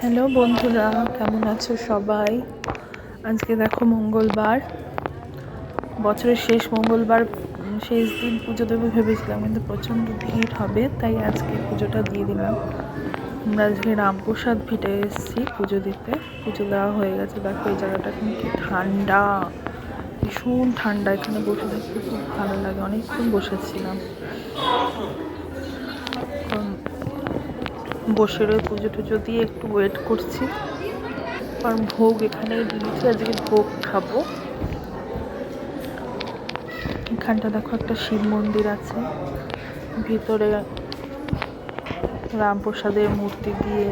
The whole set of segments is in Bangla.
হ্যালো বন্ধুরা, কেমন আছো সবাই? আজকে দেখো মঙ্গলবার, বছরের শেষ মঙ্গলবার, শেষ দিন পুজো দেবো ভেবেছিলাম, কিন্তু প্রচণ্ড ভিড় হবে, তাই আজকে পুজোটা দিয়ে দিলাম। আমরা আজকে রামপ্রসাদ ভিটে এসেছি পুজো দিতে। পুজো দেওয়া হয়ে গেছে। দেখো এই জায়গাটা কিন্তু ঠান্ডা, ভীষণ ঠান্ডা। এখানে বসে থাকতে খুব ভালো লাগে। অনেকক্ষণ বসেছিলাম, বসে রয়ে পুজো টুজো দিয়ে একটু ওয়েট করছি, কারণ ভোগ এখানেই দিয়েছি। আজকে ভোগ খাবো। এখানটা দেখো একটা শিব মন্দির আছে, ভিতরে রামপ্রসাদের মূর্তি দিয়ে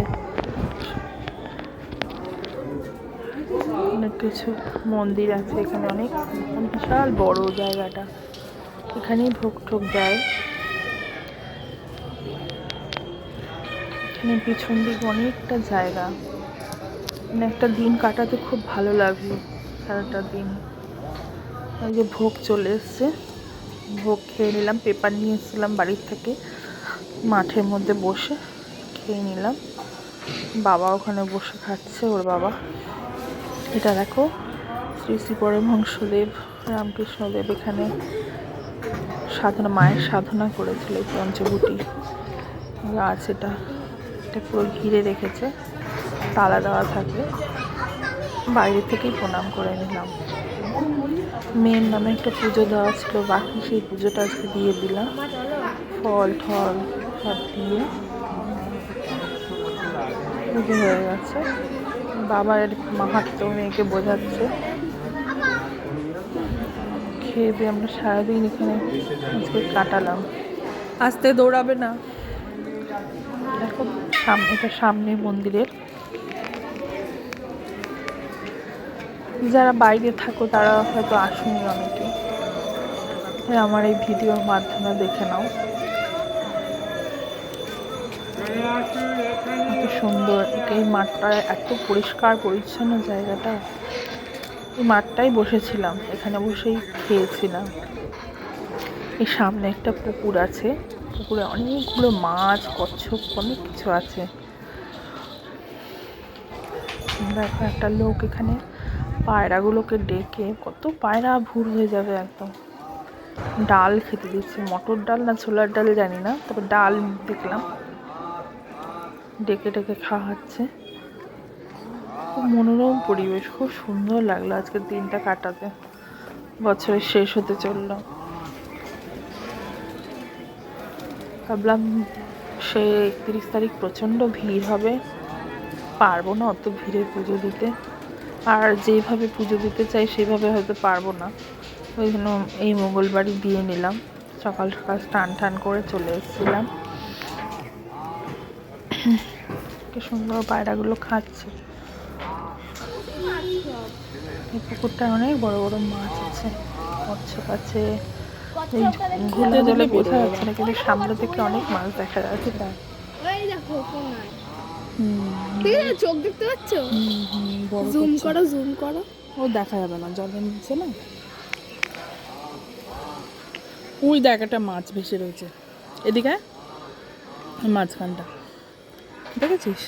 অনেক কিছু মন্দির আছে। এখানে অনেক বিশাল বড় জায়গাটা, এখানেই ভোগ টোগ দেয়। এখানে পিছন দিকে অনেকটা জায়গা, মানে একটা দিন কাটাতে খুব ভালো লাগলো। সারাটা দিন ওই যে ভোগ চলে এসছে, ভোগ খেয়ে নিলাম। পেপার নিয়ে এসেছিলাম বাড়ির থেকে, মাঠের মধ্যে বসে খেয়ে নিলাম। বাবা ওখানে বসে খাচ্ছে, ওর বাবা। এটা দেখো শ্রী শ্রী পরমহংসদেব রামকৃষ্ণদেব এখানে সাধনা, মায়ের সাধনা করেছিল। এই পঞ্চবটি গাছ, এটা পুরো ঘিরে রেখেছে, তালা দেওয়া থাকে। বাইরে থেকেই প্রণাম করে নিলাম। মেয়ের নামে একটা পুজো দেওয়া ছিল বাকি, সেই পুজোটা আজকে দিয়ে দিলাম। ফল ঠল সব দিয়ে পুজো হয়ে গেছে। বাবার মাহাত্ম্য মেয়েকে বোঝাচ্ছে। খেয়ে দিয়ে আমরা সারাদিন এখানে আজকে কাটালাম। আস্তে দৌড়াবে না। দেখো সামনে, এটা সামনে মন্দিরের। যারা বাইরে থাকো তারা হয়তো আসুনি অনেকে, আমার এই ভিডিওর মাধ্যমে দেখে নাও। এত সুন্দর এই মাঠটা, এত পরিষ্কার পরিচ্ছন্ন জায়গাটা। এই মাঠটাই বসেছিলাম, এখানে বসেই খেয়েছিলাম। এই সামনে একটা পুকুর আছে, পুকুরে অনেকগুলো মাছ, কচ্ছপ, অনেক কিছু আছে। দেখো একটা লোক এখানে পায়রাগুলোকে ডেকে, কত পায়রা ভুর হয়ে যাবে একদম, ডাল খেতে দিচ্ছে। মটর ডাল না ছোলার ডাল জানি না, তবে ডাল দেখলাম ডেকে ডেকে খাওয়াচ্ছে। খুব মনোরম পরিবেশ, খুব সুন্দর লাগলো আজকের দিনটা কাটাতে। বছরের শেষ হতে চললো, ভাবলাম সে 31 তারিখ প্রচণ্ড ভিড় হবে, পারবো না অত ভিড়ে পুজো দিতে। আর যেভাবে পুজো দিতে চাই সেভাবে হয়তো পারবো না, ওই জন্য এই মঙ্গলবারই দিয়ে নিলাম। সকাল সকাল স্নান টান করে চলে এসেছিলাম। কি সুন্দর পায়রাগুলো খাচ্ছে। এই পুকুরটায় অনেক বড় বড় মাছ আছে, কচ্ছপ আছে। ঘুরে জলে বোঝা যাচ্ছে না, কিন্তু সামনে থেকে অনেক মাছ দেখা যাচ্ছে। তাই চোখ দেখতে পাচ্ছ? জুম করো, জুম করো। ও দেখা যাবে না, জলের নিচে না। ওই দেখ একটা মাছ ভেসে রয়েছে এদিকে, মাঝখানটা দেখেছিস?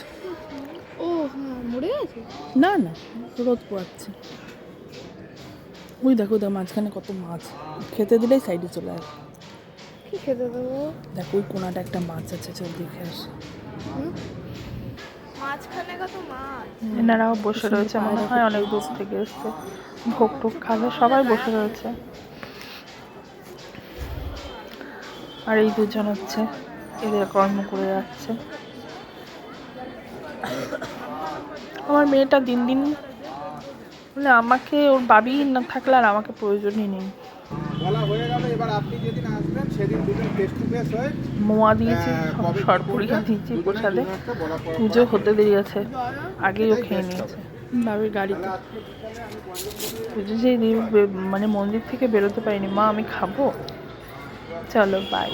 ও হ্যাঁ, মরে গেছে। না না, রোদ পোয়াচ্ছে। ওই দেখো, দেখ মাঝখানে কত মাছ। খেতে দিলেই সাইডে চলে আসে। কি খেতে দেবো? দেখো ওই কোনাটা একটা মাছ আছে, চল দেখে আসে। মাঝখানে কত মাছ। এনারাও বসে রয়েছে, মনে হয় অনেক দূর থেকে এসছে ভোগ টোগ খাবে। সবাই বসে রয়েছে। আর এই দুজন হচ্ছে এদের কর্ম করে যাচ্ছে। আমার মেয়েটা দিন দিন মানে আমাকে, ওর বাবি না থাকলে আর আমাকে প্রয়োজনই নেই। মোয়া দিয়েছি, সরপুরিয়া দিয়েছি প্রসাদে। পুজো হতে দেরি আছে, আগেই ও খেয়ে নিয়েছে বাবির গাড়িতে। পুজো যেই মানে মন্দির থেকে বেরোতে পারিনি। মা আমি খাবো, চলো বাই।